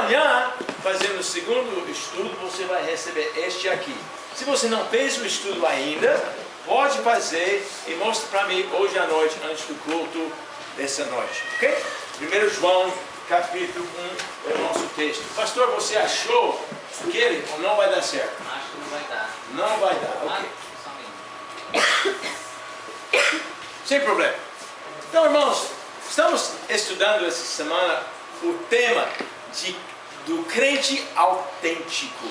Amanhã, fazendo o segundo estudo, você vai receber este aqui. Se você não fez o estudo ainda, pode fazer e mostre para mim hoje à noite, antes do culto dessa noite, ok? 1 João, capítulo 1, é o nosso texto. Pastor, você achou que ele ou não vai dar certo? Acho que não vai dar. Não vai dar, ok. Sem problema. Então, irmãos, estamos estudando essa semana o tema do crente autêntico.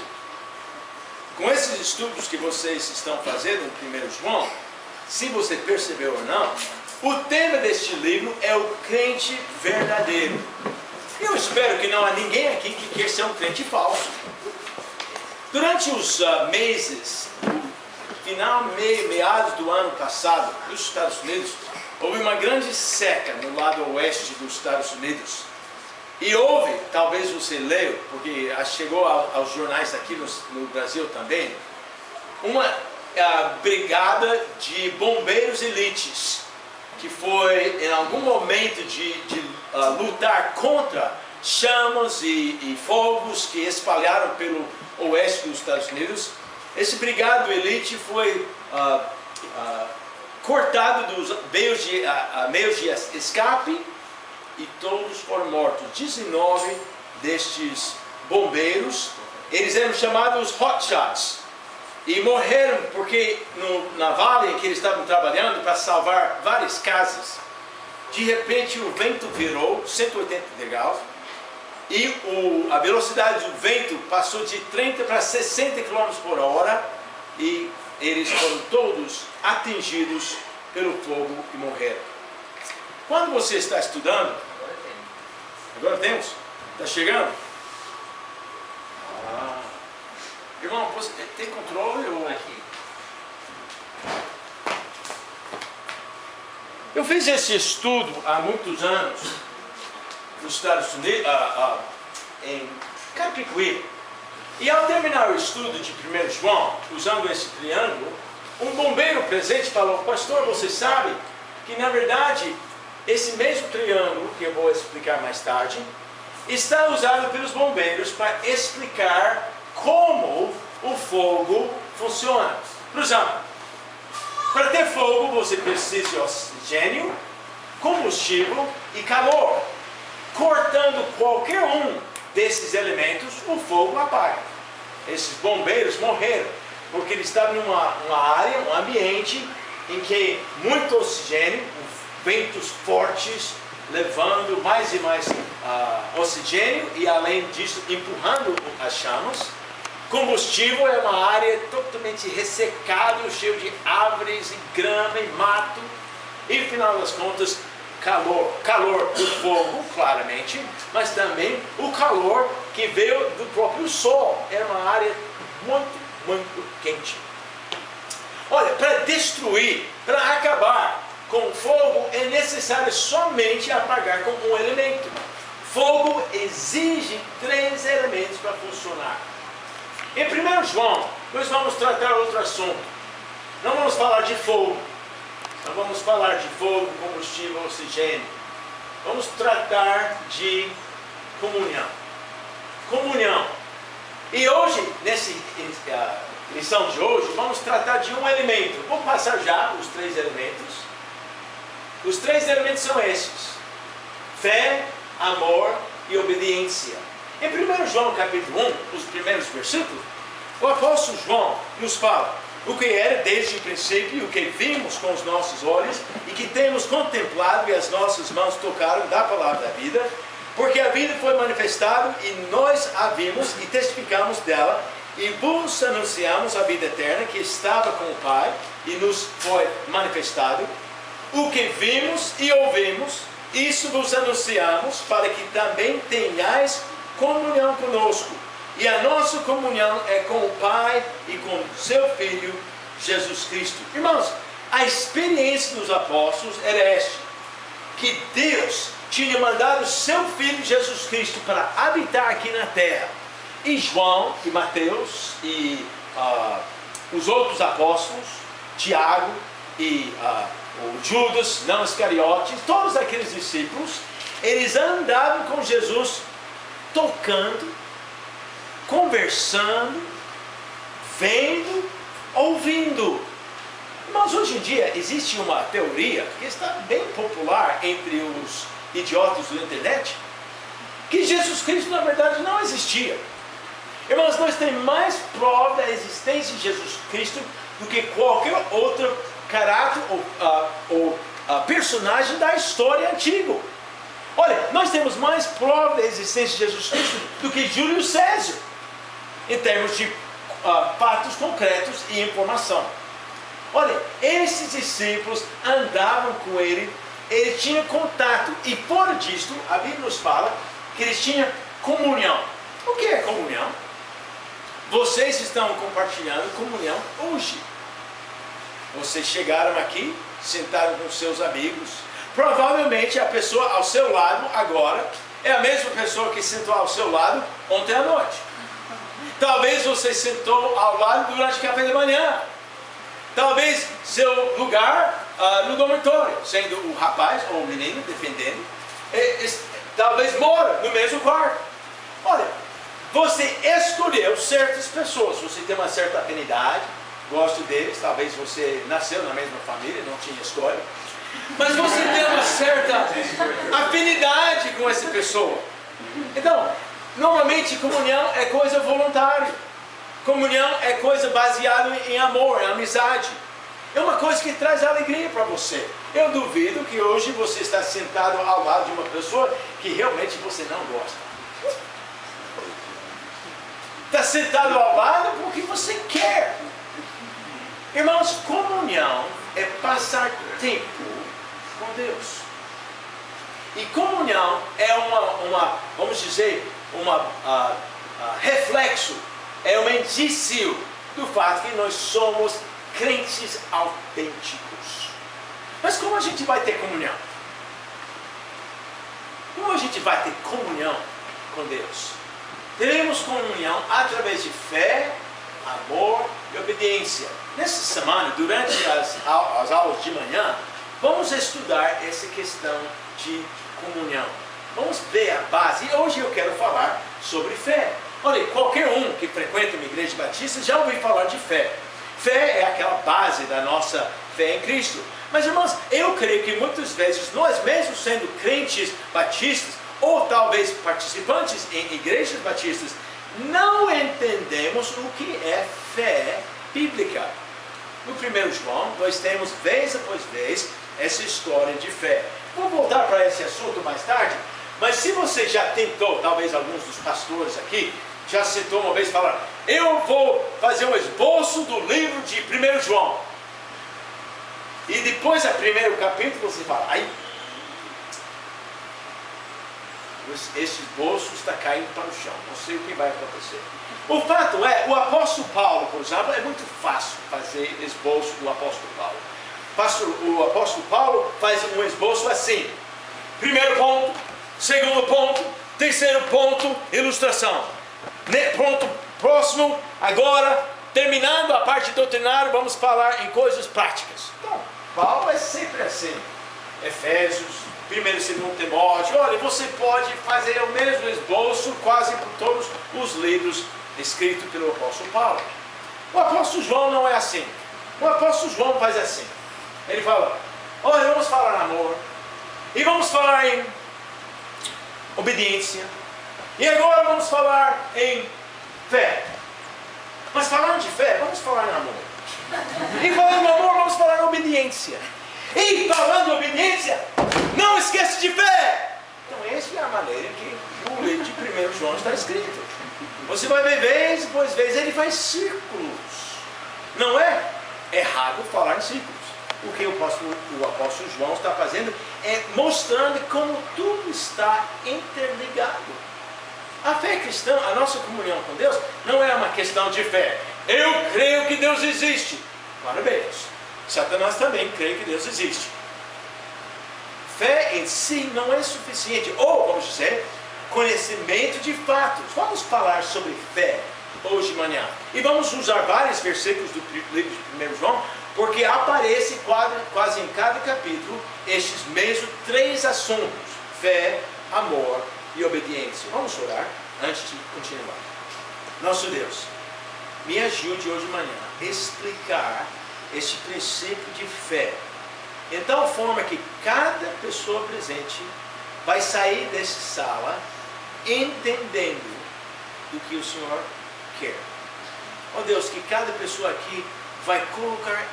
Com esses estudos que vocês estão fazendo em 1 João, se você percebeu ou não, o tema deste livro é o crente verdadeiro. Eu espero que não há ninguém aqui que quer ser um crente falso. Durante os meses, meados do ano passado, nos Estados Unidos, houve uma grande seca no lado oeste dos Estados Unidos. E houve, talvez você leu, porque chegou aos jornais aqui no Brasil também, uma brigada de bombeiros elites, que foi em algum momento de lutar contra chamas e fogos que espalharam pelo oeste dos Estados Unidos. Esse brigado elite foi cortado dos meios de escape e todos foram mortos. 19 destes bombeiros, eles eram chamados hotshots, e morreram porque na vale em que eles estavam trabalhando para salvar várias casas, de repente o vento virou 180 graus e a velocidade do vento passou de 30 para 60 km por hora e eles foram todos atingidos pelo fogo e morreram. Quando você está estudando, agora temos? Está chegando? Irmão, você tem controle ou aqui? Eu fiz esse estudo há muitos anos nos Estados Unidos, em Capicuí. E ao terminar o estudo de 1 João, usando esse triângulo, um bombeiro presente falou: pastor, você sabe que na verdade esse mesmo triângulo, que eu vou explicar mais tarde, está usado pelos bombeiros para explicar como o fogo funciona. Por exemplo, para ter fogo você precisa de oxigênio, combustível e calor. Cortando qualquer um desses elementos, o fogo apaga. Esses bombeiros morreram porque eles estavam numa área, um ambiente em que muito oxigênio, ventos fortes, levando mais e mais oxigênio e além disso empurrando as chamas. Combustível é uma área totalmente ressecada, cheio de árvores e grama e mato. E final das contas, calor do fogo, claramente, mas também o calor que veio do próprio sol. Era uma área muito quente. Olha, para destruir, para acabar com o fogo, é necessário somente apagar com um elemento. Fogo exige 3 elementos para funcionar. Em 1 João, nós vamos tratar outro assunto. Não vamos falar de fogo. Não vamos falar de fogo, combustível, oxigênio. Vamos tratar de comunhão. Comunhão. E hoje, nessa lição de hoje, vamos tratar de um elemento. Vamos passar já os 3 elementos. Os 3 elementos são esses: fé, amor e obediência. Em 1 João capítulo 1, os primeiros versículos, o apóstolo João nos fala o que era desde o princípio, o que vimos com os nossos olhos e que temos contemplado e as nossas mãos tocaram da palavra da vida, porque a vida foi manifestada e nós a vimos e testificamos dela e vos anunciamos a vida eterna que estava com o Pai e nos foi manifestado. O que vimos e ouvimos, isso vos anunciamos para que também tenhais comunhão conosco. E a nossa comunhão é com o Pai e com seu Filho, Jesus Cristo. Irmãos, a experiência dos apóstolos era esta: que Deus tinha mandado seu Filho, Jesus Cristo, para habitar aqui na terra. E João e Mateus e os outros apóstolos, Tiago e o Judas, não Iscariotes, todos aqueles discípulos, eles andavam com Jesus tocando, conversando, vendo, ouvindo. Mas hoje em dia existe uma teoria que está bem popular entre os idiotas da internet, que Jesus Cristo na verdade não existia. Irmãos, nós temos mais prova da existência de Jesus Cristo do que qualquer outro caráter ou personagem da história antiga. Olha, nós temos mais prova da existência de Jesus Cristo do que Júlio César, em termos de fatos concretos e informação. Olha, esses discípulos andavam com ele, eles tinham contato, e fora disso, a Bíblia nos fala que eles tinham comunhão. O que é comunhão? Vocês estão compartilhando comunhão hoje. Vocês chegaram aqui, sentaram com seus amigos. Provavelmente a pessoa ao seu lado agora é a mesma pessoa que sentou ao seu lado ontem à noite. Talvez você sentou ao lado durante o café da manhã. Talvez seu lugar no dormitório, sendo o rapaz ou o menino, dependendo, talvez mora no mesmo quarto. Olha, você escolheu certas pessoas, você tem uma certa afinidade, gosto deles, talvez você nasceu na mesma família, não tinha escolha, mas você tem uma certa afinidade com essa pessoa. Então, normalmente comunhão é coisa voluntária. Comunhão é coisa baseada em amor, em amizade. É uma coisa que traz alegria para você. Eu duvido que hoje você está sentado ao lado de uma pessoa que realmente você não gosta. Está sentado ao lado porque você quer. Irmãos, comunhão é passar tempo com Deus. E comunhão é vamos dizer, reflexo, é um indício do fato que nós somos crentes autênticos. Mas como a gente vai ter comunhão? Como a gente vai ter comunhão com Deus? Teremos comunhão através de fé, amor e obediência. Nessa semana, durante as aulas de manhã, vamos estudar essa questão de comunhão. Vamos ver a base. E hoje eu quero falar sobre fé. Olha, qualquer um que frequenta uma igreja batista já ouviu falar de fé. Fé é aquela base da nossa fé em Cristo. Mas irmãos, eu creio que muitas vezes nós mesmos sendo crentes batistas, ou talvez participantes em igrejas batistas, não entendemos o que é fé bíblica. No 1 João, nós temos vez após vez essa história de fé. Vou voltar para esse assunto mais tarde, mas se você já tentou, talvez alguns dos pastores aqui, já sentou uma vez e falaram, eu vou fazer um esboço do livro de 1 João. E depois do primeiro capítulo você fala, ai, esse esboço está caindo para o chão, não sei o que vai acontecer. O fato é, o apóstolo Paulo, por exemplo, é muito fácil fazer esboço do apóstolo Paulo. O apóstolo Paulo faz um esboço assim. Primeiro ponto, segundo ponto, terceiro ponto, ilustração. Ponto próximo, agora, terminando a parte doutrinária, vamos falar em coisas práticas. Então, Paulo é sempre assim. Efésios, 1 e 2 Timóteo, olha, você pode fazer o mesmo esboço quase por todos os livros escritos pelo apóstolo Paulo. O apóstolo João não é assim. O apóstolo João faz assim. Ele fala, olha, vamos falar em amor, e vamos falar em obediência, e agora vamos falar em fé. Mas falando de fé, vamos falar em amor. E falando em amor, vamos falar em obediência. E falando em obediência, não esqueça de fé. Então essa é a maneira que o livro de 1 João está escrito. Você vai ver vez depois vez, ele faz círculos. Não é errado falar em círculos. O que o apóstolo João está fazendo é mostrando como tudo está interligado. A fé cristã, a nossa comunhão com Deus, não é uma questão de fé. Eu creio que Deus existe. Parabéns. Satanás também crê que Deus existe. Fé em si não é suficiente. Ou, vamos dizer, conhecimento de fatos. Vamos falar sobre fé hoje de manhã. E vamos usar vários versículos do livro de 1 João, porque aparece quase em cada capítulo estes mesmos três assuntos: fé, amor e obediência. Vamos orar. antes de continuar. Nosso Deus, me ajude hoje de manhã a explicar este princípio de fé, em tal forma que cada pessoa presente vai sair dessa sala entendendo do que o Senhor quer. Ó Deus, que cada pessoa aqui vai colocar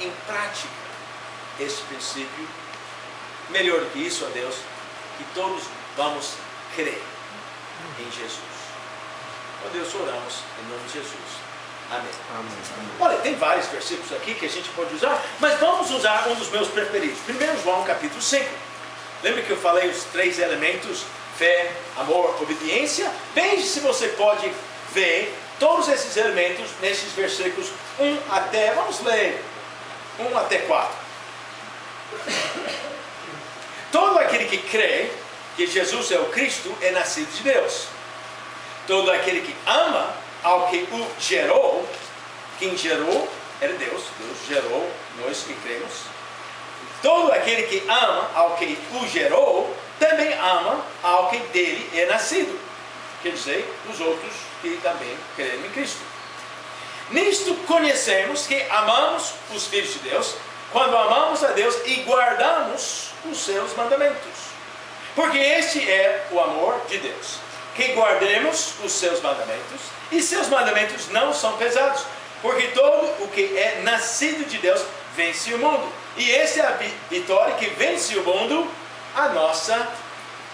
em prática esse princípio. Melhor do que isso, ó Deus, que todos vamos crer em Jesus. Ó Deus, oramos em nome de Jesus. Amém. Amém. Olha, tem vários versículos aqui que a gente pode usar, mas vamos usar um dos meus preferidos. 1 João capítulo 5. Lembra que eu falei os 3 elementos? Fé, amor, obediência. Veja se você pode ver todos esses elementos nesses versículos 1 até, vamos ler, 1 até 4. Todo aquele que crê que Jesus é o Cristo é nascido de Deus. Todo aquele que ama ao que o gerou, quem gerou era Deus, Deus gerou nós que cremos. Todo aquele que ama ao que o gerou, também ama ao que dele é nascido. Quer dizer, os outros que também creem em Cristo. Nisto conhecemos que amamos os filhos de Deus, quando amamos a Deus e guardamos os seus mandamentos. Porque este é o amor de Deus, que guardemos os seus mandamentos, e seus mandamentos não são pesados, porque todo o que é nascido de Deus vence o mundo. E essa é a vitória que vence o mundo, a nossa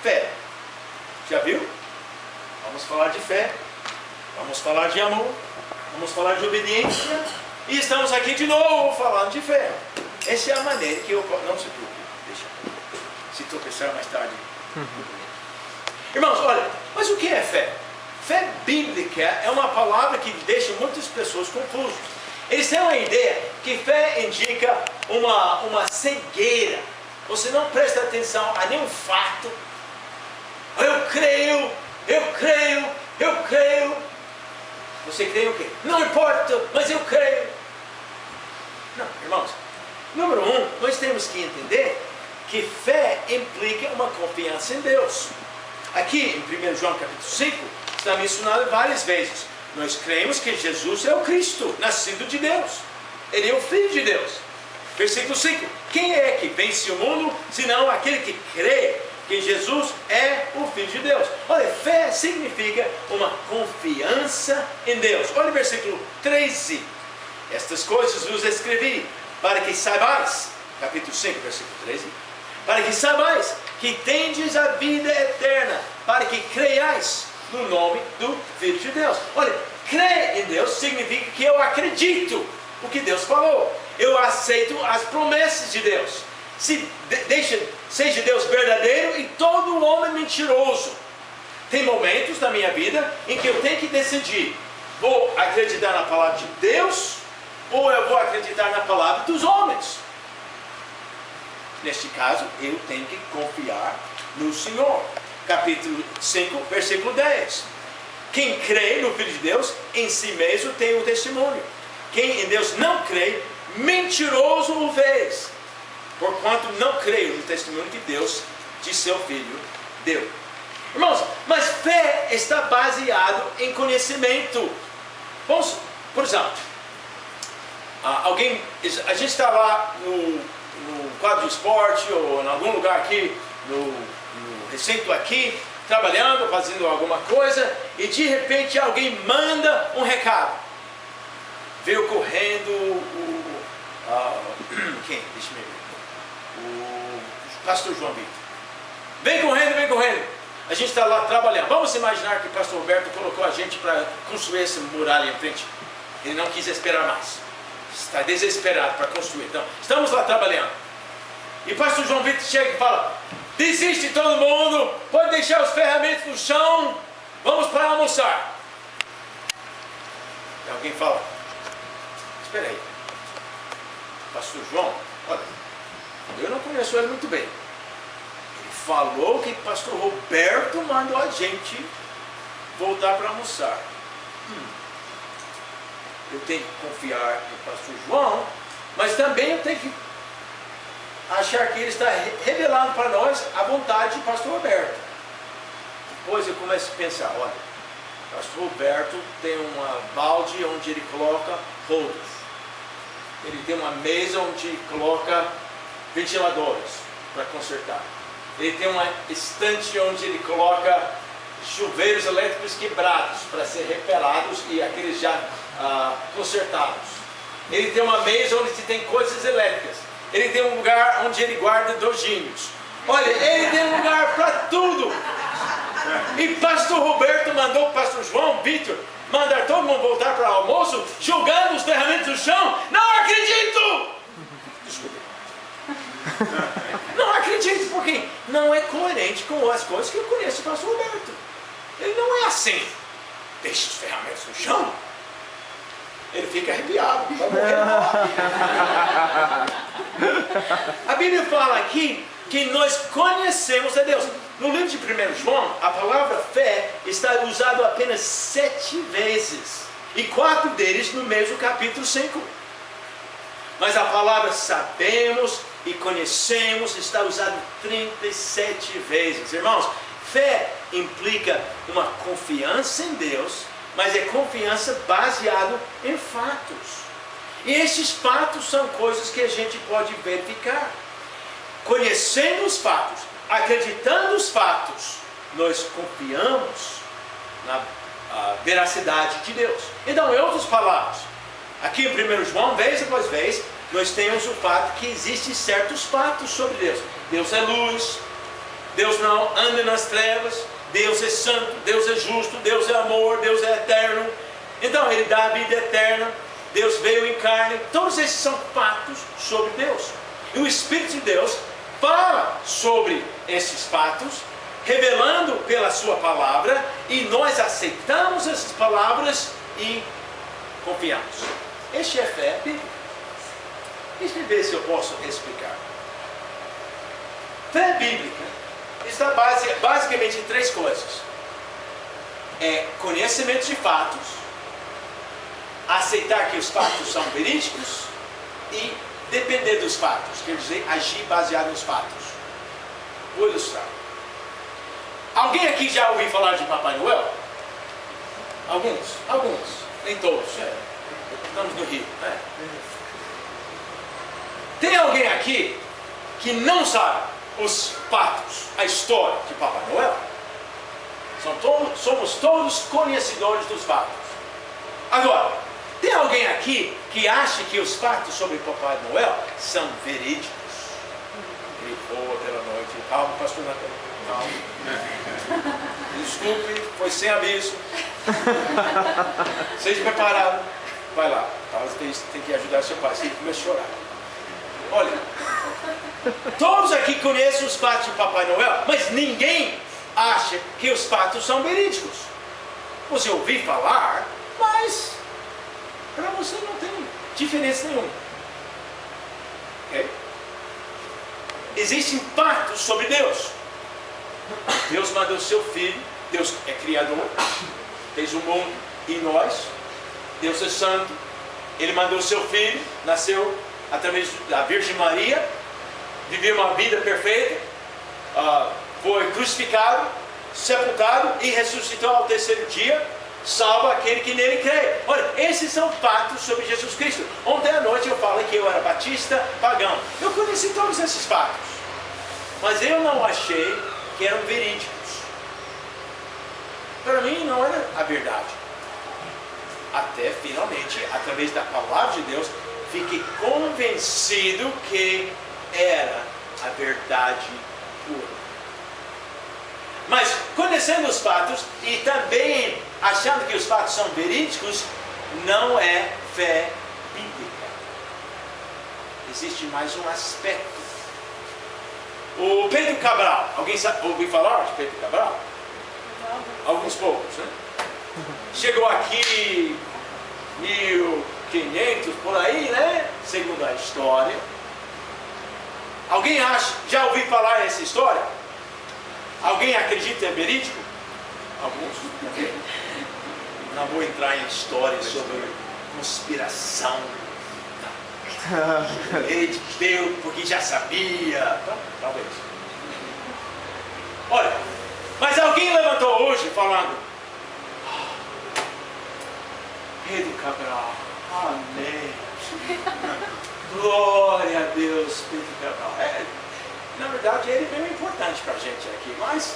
fé. Já viu? Vamos falar de fé, vamos falar de amor, vamos falar de obediência, e estamos aqui de novo falando de fé. Essa é a maneira que eu... Não se preocupe, deixa. Se tropeçar mais tarde. Irmãos, olha, mas o que é fé? Fé bíblica é uma palavra que deixa muitas pessoas confusas. Eles têm uma ideia que fé indica uma cegueira. Você não presta atenção a nenhum fato. Eu creio. Você crê o quê? Não importa, mas eu creio. Não, irmãos. Número 1, nós temos que entender que fé implica uma confiança em Deus. Aqui em 1 João capítulo 5, está mencionado várias vezes. Nós cremos que Jesus é o Cristo, nascido de Deus. Ele é o Filho de Deus. Versículo 5. Quem é que vence o mundo, senão aquele que crê que Jesus é o Filho de Deus? Olha, fé significa uma confiança em Deus. Olha o versículo 13. Estas coisas vos escrevi, para que saibais, capítulo 5, versículo 13, para que saibais que tendes a vida eterna, para que creiais no nome do Filho de Deus. Olha, crer em Deus significa que eu acredito o que Deus falou. Eu aceito as promessas de Deus. Seja Deus verdadeiro e todo homem mentiroso. Tem momentos da minha vida em que eu tenho que decidir: vou acreditar na palavra de Deus ou eu vou acreditar na palavra dos homens? Neste caso, eu tenho que confiar no Senhor. Capítulo 5, versículo 10. Quem crê no Filho de Deus, em si mesmo tem um testemunho. Quem em Deus não crê, mentiroso o fez, porquanto não creio no testemunho que Deus de seu Filho deu. Irmãos, mas fé está baseado em conhecimento. Vamos, por exemplo, a gente está lá no quadro de esporte ou em algum lugar aqui no recinto aqui, trabalhando, fazendo alguma coisa, e de repente alguém manda um recado. Veio correndo quem? Deixa eu ver. O pastor João Vitor. Vem correndo. A gente está lá trabalhando. Vamos imaginar que o pastor Roberto colocou a gente para construir essa muralha em frente. Ele não quis esperar mais. Está desesperado para construir. Então, estamos lá trabalhando. E o pastor João Vitor chega e fala: desiste todo mundo, pode deixar os ferramentas no chão, vamos para almoçar. E alguém fala: espera aí, pastor João, olha, eu não conheço ele muito bem. Ele falou que o pastor Roberto mandou a gente voltar para almoçar. Eu tenho que confiar no pastor João, mas também eu tenho que achar que ele está revelando para nós a vontade do pastor Roberto. Depois eu começo a pensar: olha, pastor Roberto tem uma balde onde ele coloca rodas. Ele tem uma mesa onde coloca ventiladores para consertar. Ele tem uma estante onde ele coloca chuveiros elétricos quebrados para ser reparados e aqueles já consertados. Ele tem uma mesa onde tem coisas elétricas. Ele tem um lugar onde ele guarda dojinhos. Olha, ele tem um lugar para tudo. E pastor Roberto mandou o pastor João Vitor mandar todo mundo voltar para o almoço, jogando os ferramentas no chão. Não acredito! Desculpe. Não acredito, porque não é coerente com as coisas que eu conheço do pastor Roberto. Ele não é assim. Deixa os ferramentas no chão. Ele fica arrepiado. Vai morrer. A Bíblia fala aqui que nós conhecemos a Deus. No livro de 1 João, a palavra fé está usada apenas 7 vezes. E 4 deles no mesmo capítulo 5. Mas a palavra sabemos e conhecemos está usada 37 vezes. Irmãos, fé implica uma confiança em Deus, mas é confiança baseada em fatos. E esses fatos são coisas que a gente pode verificar. Conhecendo os fatos, acreditando os fatos, nós confiamos na veracidade de Deus. Então, em outras palavras, aqui em 1 João, vez após vez, nós temos o fato que existem certos fatos sobre Deus. Deus é luz, Deus não anda nas trevas, Deus é santo, Deus é justo, Deus é amor, Deus é eterno. Então, Ele dá a vida eterna, Deus veio em carne. Todos esses são fatos sobre Deus. E o Espírito de Deus fala sobre esses fatos, revelando pela sua palavra, e nós aceitamos essas palavras e confiamos. Este é fé bíblica. Deixa eu ver se eu posso explicar. Fé bíblica está basicamente em 3 coisas. É conhecimento de fatos, aceitar que os fatos são verídicos e depender dos fatos, quer dizer, agir baseado nos fatos. Vou ilustrar. Alguém aqui já ouviu falar de Papai Noel? Alguns, nem todos. Estamos no Rio. Tem alguém aqui que não sabe os fatos, a história de Papai Noel? Somos todos conhecedores dos fatos. Agora, tem alguém aqui que acha que os fatos sobre Papai Noel são verídicos? Grifou pela noite. Calma, pastor Natan. Calma. Desculpe, foi sem aviso. Seja preparado. Vai lá. Talvez tem que ajudar seu pai. Se ele começa a chorar. Olha. Todos aqui conhecem os fatos de Papai Noel, mas ninguém acha que os fatos são verídicos. Você ouviu falar, mas para você não tem diferença nenhuma. Okay? Existem fatos sobre Deus. Deus mandou o seu Filho. Deus é Criador, fez o mundo e nós. Deus é santo. Ele mandou o seu Filho, nasceu através da Virgem Maria, viveu uma vida perfeita, foi crucificado, sepultado e ressuscitou ao 3º dia. Salva aquele que nele crê. Olha, esses são fatos sobre Jesus Cristo. Ontem à noite eu falei que eu era batista pagão. Eu conheci todos esses fatos, mas eu não achei que eram verídicos. Para mim não era a verdade. Até finalmente, através da palavra de Deus, fiquei convencido que era a verdade pura. Mas conhecendo os fatos e também achando que os fatos são verídicos, não é fé bíblica. Existe mais um aspecto. O Pedro Cabral, alguém ouviu falar de Pedro Cabral? Alguns poucos, né? Chegou aqui 1500 por aí, né? Segundo a história. Alguém já ouviu falar essa história? Alguém acredita em verídico? Alguns. Não vou entrar em histórias sobre conspiração. Ele deu porque já sabia. Talvez. Olha, mas alguém levantou hoje falando: Pedro Cabral. Amém. Glória a Deus, Pedro Cabral. Na verdade, ele é bem importante para a gente aqui, mas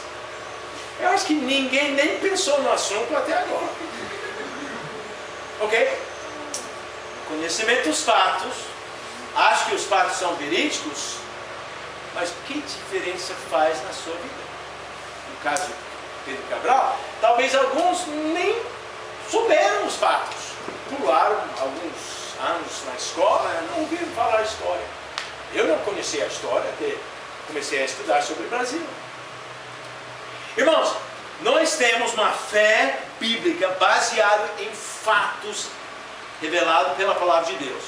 eu acho que ninguém nem pensou no assunto até agora. Ok? Conhecimento dos fatos. Acho que os fatos são verídicos, mas que diferença faz na sua vida? No caso de Pedro Cabral, talvez alguns nem souberam os fatos. Pularam alguns anos na escola, não ouviram falar a história. Eu não conhecia a história até comecei a estudar sobre o Brasil. Irmãos, nós temos uma fé bíblica baseada em fatos revelados pela palavra de Deus.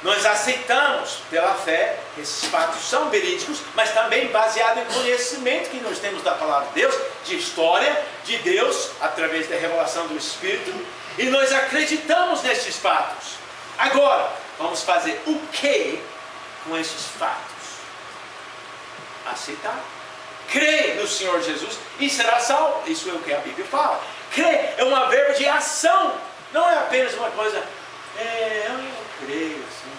Nós aceitamos pela fé que esses fatos são verídicos, mas também baseado em conhecimento que nós temos da palavra de Deus, de história de Deus, através da revelação do Espírito, e nós acreditamos nesses fatos. Agora, vamos fazer o que com esses fatos? Aceitar. Crer no Senhor Jesus e será salvo. Isso é o que a Bíblia fala. Crer é uma verbo de ação. Não é apenas uma coisa, eu creio sim.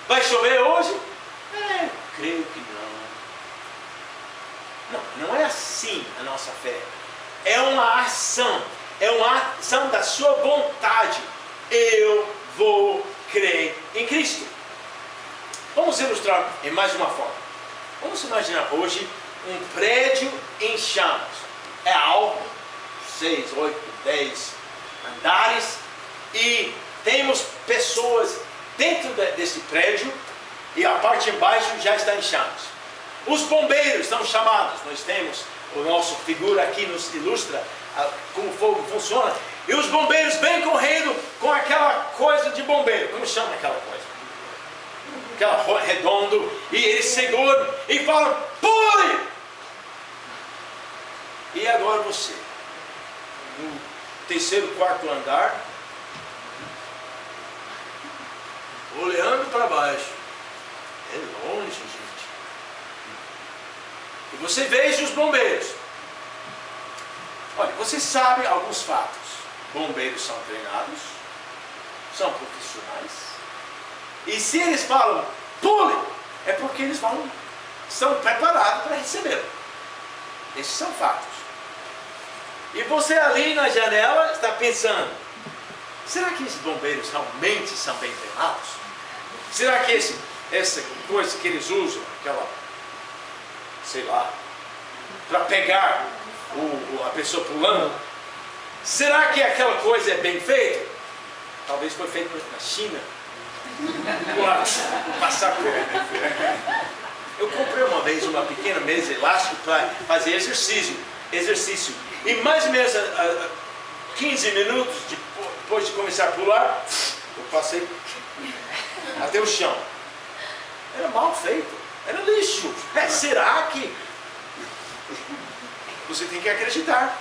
Vai chover hoje? Creio que não. Não é assim a nossa fé. É uma ação. É uma ação da sua vontade. Eu vou crer em Cristo. Vamos ilustrar em mais uma forma. Vamos imaginar hoje um prédio em chamas. É alto, 6, 8, 10 andares. E temos pessoas dentro desse prédio e a parte de baixo já está em chamas. Os bombeiros são chamados. Nós temos o nosso figura aqui nos ilustra como o fogo funciona. E os bombeiros vêm correndo com aquela coisa de bombeiro. Como chama aquela coisa? Aquela redondo. E eles seguram e falam, pule! E agora você, no terceiro, quarto andar, olhando para baixo. É longe, gente. E você veja os bombeiros. Olha, você sabe alguns fatos. Bombeiros são treinados, são profissionais. E se eles falam, pule, é porque eles estão preparados para recebê-lo. Esses são fatos. E você ali na janela está pensando, será que esses bombeiros realmente são bem treinados? Será que essa coisa que eles usam, aquela, sei lá, para pegar a pessoa pulando, será que aquela coisa é bem feita? Talvez foi feita na China. Passar por. Eu comprei uma vez uma pequena mesa elástica para fazer exercício. E mais ou menos 15 minutos depois de começar a pular, eu passei até o chão. Era mal feito, era lixo. Será que? Você tem que acreditar.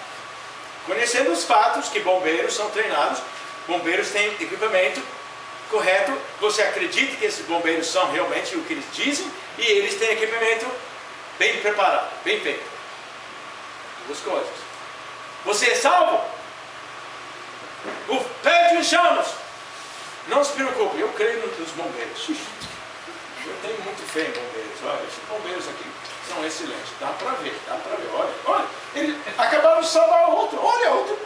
Conhecendo os fatos que bombeiros são treinados, bombeiros têm equipamento correto, você acredita que esses bombeiros são realmente o que eles dizem e eles têm equipamento bem preparado, bem feito. Duas coisas. Você é salvo? O prédio em chamas. Não se preocupe, eu creio nos bombeiros. Eu tenho muito fé em bombeiros. Olha, esses bombeiros aqui são excelentes. Dá para ver. Olha, eles acabaram de salvar outro. Olha outro.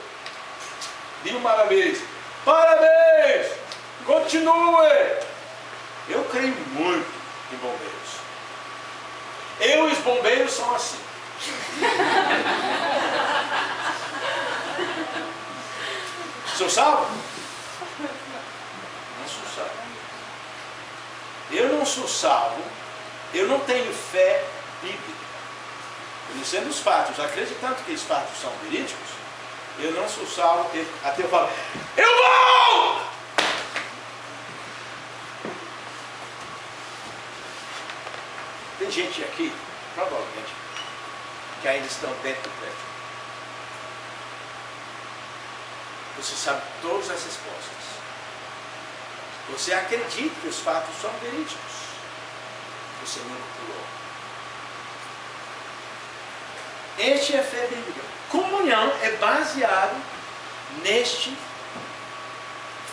Mil maravilhas. Parabéns! Continue! Eu creio muito em bombeiros. Eu e os bombeiros são assim. Sou salvo? Não sou salvo. Eu não sou salvo. Eu não tenho fé bíblica. Conhecendo os fatos, acreditando que esses fatos são verídicos, eu não sou salvo até eu falo, eu vou! Tem gente aqui, provavelmente, que ainda estão dentro do prédio. Você sabe todas as respostas. Você acredita que os fatos são verídicos. Você manipulou. Este é a fé bíblica. Comunhão é baseado neste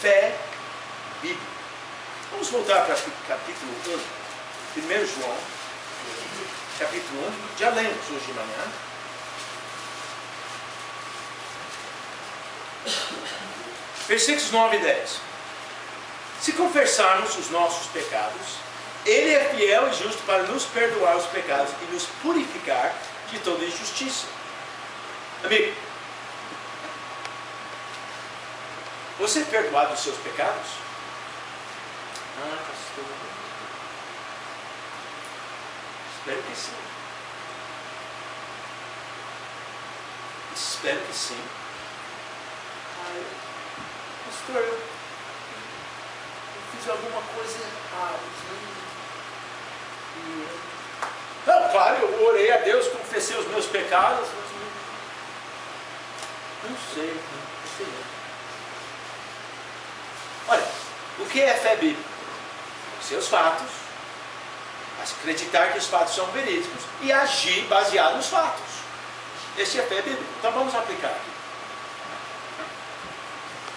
fé bíblica. Vamos voltar para capítulo 1, 1 João, capítulo 1, já lemos hoje de manhã. Versículos 9 e 10. Se confessarmos os nossos pecados, Ele é fiel e justo para nos perdoar os pecados e nos purificar de toda injustiça. Amigo, você é perdoado dos seus pecados? Ah, pastor. Espero que sim. Espero que sim. Pastor, eu fiz alguma coisa errada. Não, claro, eu orei a Deus, confessei os meus pecados, mas não sei. Olha, o que é fé bíblica? Seus fatos, acreditar que os fatos são verídicos e agir baseado nos fatos. Esse é fé bíblica. Então vamos aplicar aqui.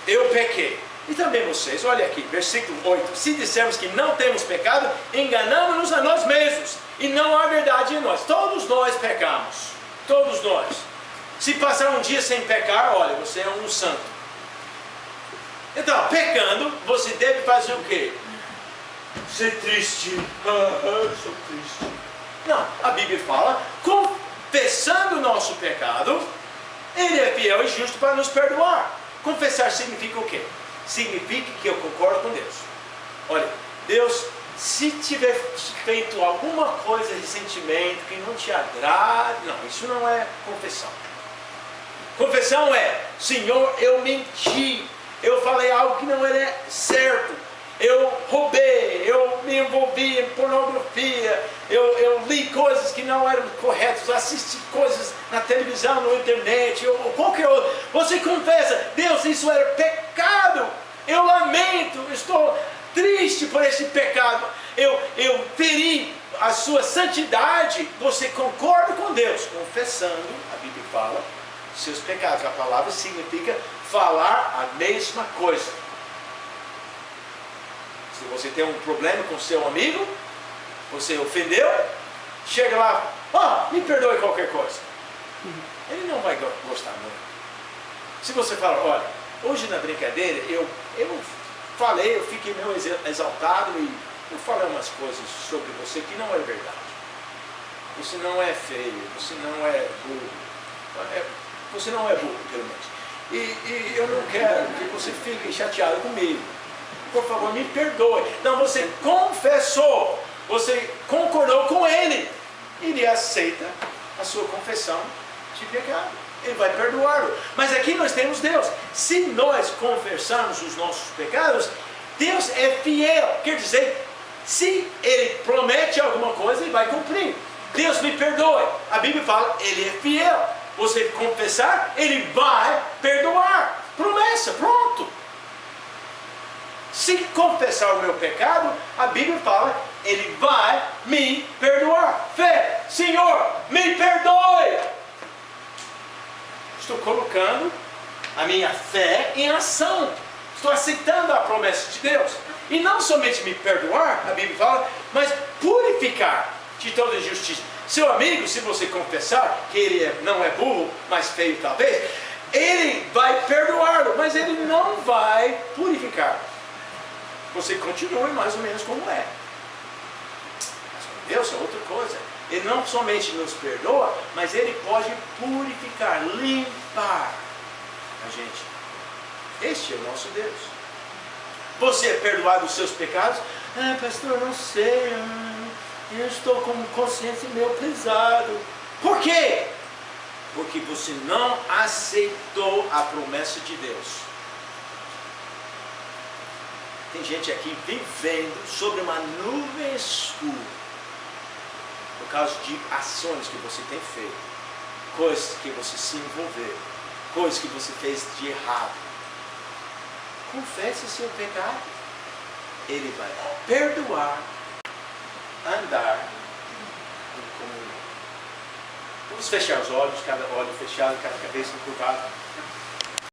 Eu pequei. E também vocês, olha aqui, versículo 8. Se dissermos que não temos pecado, enganamos-nos a nós mesmos. E não há verdade em nós. Todos nós pecamos. Todos nós. Se passar um dia sem pecar, olha, você é um santo. Então, pecando, você deve fazer o quê? Ser triste. Eu sou triste. Não, a Bíblia fala, confessando o nosso pecado, Ele é fiel e justo para nos perdoar. Confessar significa o quê? Significa que eu concordo com Deus. Olha, Deus, se tiver feito alguma coisa recentemente que não te agrade, não, isso não é confissão. Confissão é, Senhor, eu menti, eu falei algo que não era certo, eu roubei, eu me envolvi em pornografia, eu li coisas que não eram corretas, assisti coisas na televisão, na internet, ou qualquer outro. Você confessa, Deus, isso era pecado, eu lamento, estou triste por esse pecado, eu feri a sua santidade. Você concorda com Deus, confessando, a Bíblia fala, seus pecados. A palavra significa falar a mesma coisa. Se você tem um problema com seu amigo, você ofendeu, chega lá, me perdoe qualquer coisa. Ele não vai gostar muito. Se você fala, olha, hoje na brincadeira, eu falei, eu fiquei meio exaltado e eu falei umas coisas sobre você que não é verdade. Você não é feio, você não é burro. Você não é burro, pelo menos. E eu não quero que você fique chateado comigo. Por favor, me perdoe. Não, você confessou, você concordou com Ele. Ele aceita a sua confissão de pecado. Ele vai perdoá-lo. Mas aqui nós temos Deus. Se nós confessarmos os nossos pecados, Deus é fiel. Quer dizer, se Ele promete alguma coisa, Ele vai cumprir. Deus me perdoe. A Bíblia fala, Ele é fiel. Você confessar, Ele vai perdoar. Promessa, pronto. Se confessar o meu pecado, a Bíblia fala, Ele vai me perdoar. Fé, Senhor, me perdoe. Estou colocando a minha fé em ação. Estou aceitando a promessa de Deus. E não somente me perdoar, a Bíblia fala, mas purificar de toda injustiça. Seu amigo, se você confessar que ele não é burro, mas feio talvez, ele vai perdoá-lo, mas ele não vai purificar. Você continua mais ou menos como é. Mas com Deus é outra coisa. Ele não somente nos perdoa, mas Ele pode purificar, limpar a gente. Este é o nosso Deus. Você é perdoado dos seus pecados? Pastor, eu não sei. Eu estou com consciência meio pesado. Por quê? Porque você não aceitou a promessa de Deus. Tem gente aqui vivendo sobre uma nuvem escura por causa de ações que você tem feito, coisas que você se envolveu, coisas que você fez de errado. Confesse seu pecado, Ele vai perdoar, andar em comunhão. Vamos fechar os olhos, cada olho fechado, cada cabeça curvada.